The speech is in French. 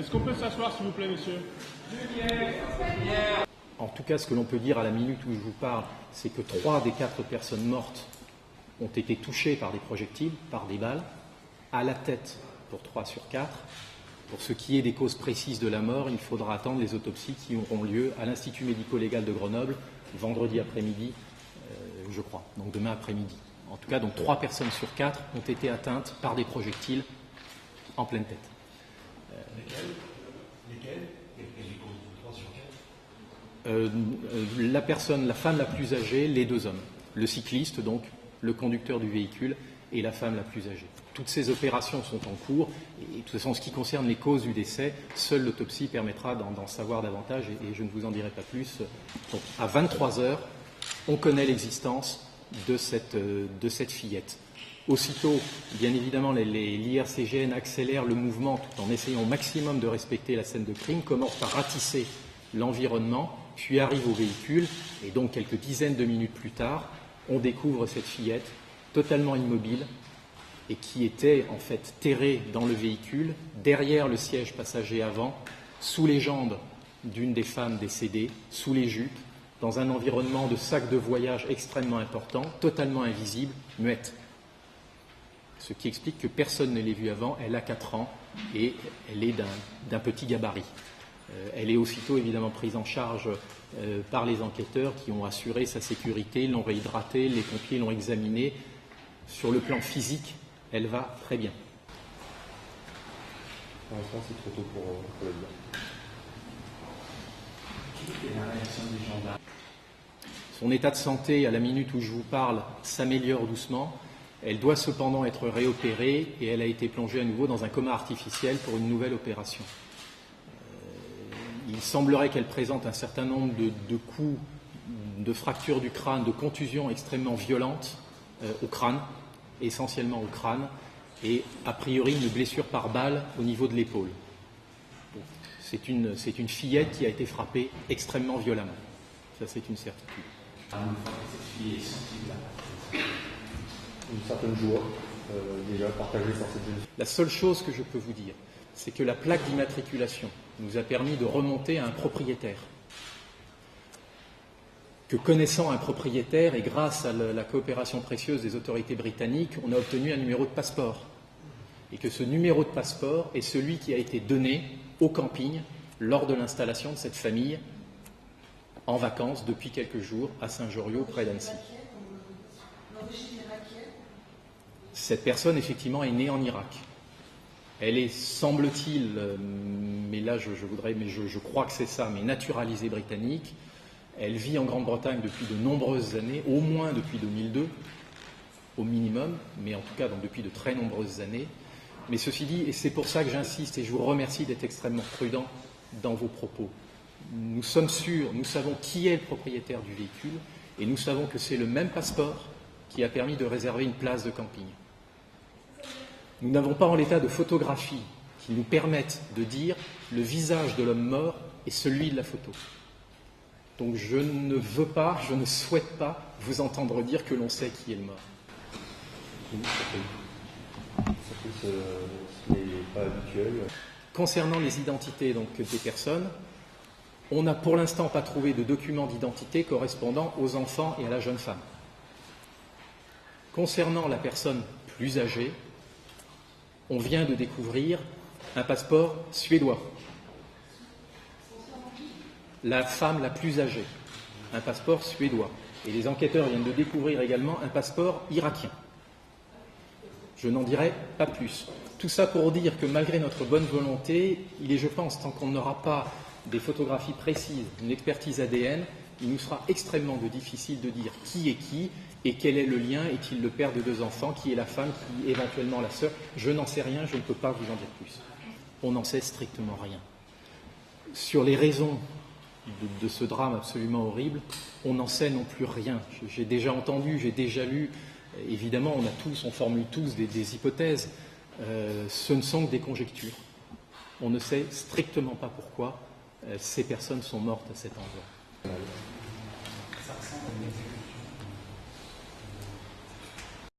Est-ce qu'on peut s'asseoir, s'il vous plaît, monsieur? En tout cas, ce que l'on peut dire à la minute où je vous parle, c'est que 3 des 4 personnes mortes ont été touchées par des projectiles, par des balles, à la tête pour 3 sur 4. Pour ce qui est des causes précises de la mort, il faudra attendre les autopsies qui auront lieu à l'Institut médico-légal de Grenoble, vendredi après-midi, je crois, donc demain après-midi. En tout cas, donc 3 personnes sur 4 ont été atteintes par des projectiles en pleine tête. Lesquelles La femme la plus âgée, les 2 hommes. Le cycliste, donc, le conducteur du véhicule et la femme la plus âgée. Toutes ces opérations sont en cours et de toute façon, en ce qui concerne les causes du décès, seule l'autopsie permettra d'en savoir davantage et je ne vous en dirai pas plus. Donc, à 23 heures, on connaît l'existence de cette fillette. Aussitôt, bien évidemment, l'IRCGN accélère le mouvement tout en essayant au maximum de respecter la scène de crime, commence par ratisser l'environnement, puis arrive au véhicule, et donc quelques dizaines de minutes plus tard, on découvre cette fillette totalement immobile et qui était en fait terrée dans le véhicule, derrière le siège passager avant, sous les jambes d'une des femmes décédées, sous les jupes, dans un environnement de sac de voyage extrêmement important, totalement invisible, muette. Ce qui explique que personne ne l'ait vue avant, elle a 4 ans et elle est d'un petit gabarit. Elle est aussitôt évidemment prise en charge par les enquêteurs qui ont assuré sa sécurité, l'ont réhydratée, les pompiers l'ont examinée. Sur le plan physique, elle va très bien. Pour l'instant, c'est trop tôt pour le dire. Quelle est la réaction des gendarmes? Son état de santé, à la minute où je vous parle, s'améliore doucement. Elle doit cependant être réopérée et elle a été plongée à nouveau dans un coma artificiel pour une nouvelle opération. Il semblerait qu'elle présente un certain nombre de coups, de fractures du crâne, de contusions extrêmement violentes au crâne, essentiellement au crâne, et a priori une blessure par balle au niveau de l'épaule. C'est une fillette qui a été frappée extrêmement violemment. Ça, c'est une certitude. Cette fille est sensible. Une certaine joie déjà partagée par cette jeune fille. La seule chose que je peux vous dire, c'est que la plaque d'immatriculation nous a permis de remonter à un propriétaire. Que connaissant un propriétaire et grâce à la coopération précieuse des autorités britanniques, on a obtenu un numéro de passeport. Et que ce numéro de passeport est celui qui a été donné au camping lors de l'installation de cette famille en vacances depuis quelques jours à Saint-Joriot, près d'Annecy. Cette personne, effectivement, est née en Irak. Elle est, semble-t-il, mais là je crois que c'est ça, mais naturalisée britannique. Elle vit en Grande-Bretagne depuis de nombreuses années, au moins depuis 2002, au minimum, mais en tout cas donc depuis de très nombreuses années. Mais ceci dit, et c'est pour ça que j'insiste et je vous remercie d'être extrêmement prudent dans vos propos, nous sommes sûrs, nous savons qui est le propriétaire du véhicule et nous savons que c'est le même passeport qui a permis de réserver une place de camping. Nous n'avons pas en l'état de photographie qui nous permettent de dire le visage de l'homme mort est celui de la photo. Donc je ne veux pas, je ne souhaite pas vous entendre dire que l'on sait qui est le mort. Ce n'est pas habituel. Concernant les identités donc, des personnes, on n'a pour l'instant pas trouvé de documents d'identité correspondant aux enfants et à la jeune femme. Concernant la personne plus âgée, on vient de découvrir un passeport suédois. La femme la plus âgée, un passeport suédois. Et les enquêteurs viennent de découvrir également un passeport irakien. Je n'en dirai pas plus. Tout ça pour dire que malgré notre bonne volonté, il est, je pense, tant qu'on n'aura pas des photographies précises, une expertise ADN, il nous sera extrêmement difficile de dire qui est qui et quel est le lien, est-il le père de 2 enfants, qui est la femme, qui est éventuellement la sœur. Je n'en sais rien, je ne peux pas vous en dire plus. On n'en sait strictement rien. Sur les raisons de ce drame absolument horrible, on n'en sait non plus rien. J'ai déjà entendu, j'ai déjà lu, évidemment on formule tous des hypothèses, ce ne sont que des conjectures. On ne sait strictement pas pourquoi ces personnes sont mortes à cet endroit.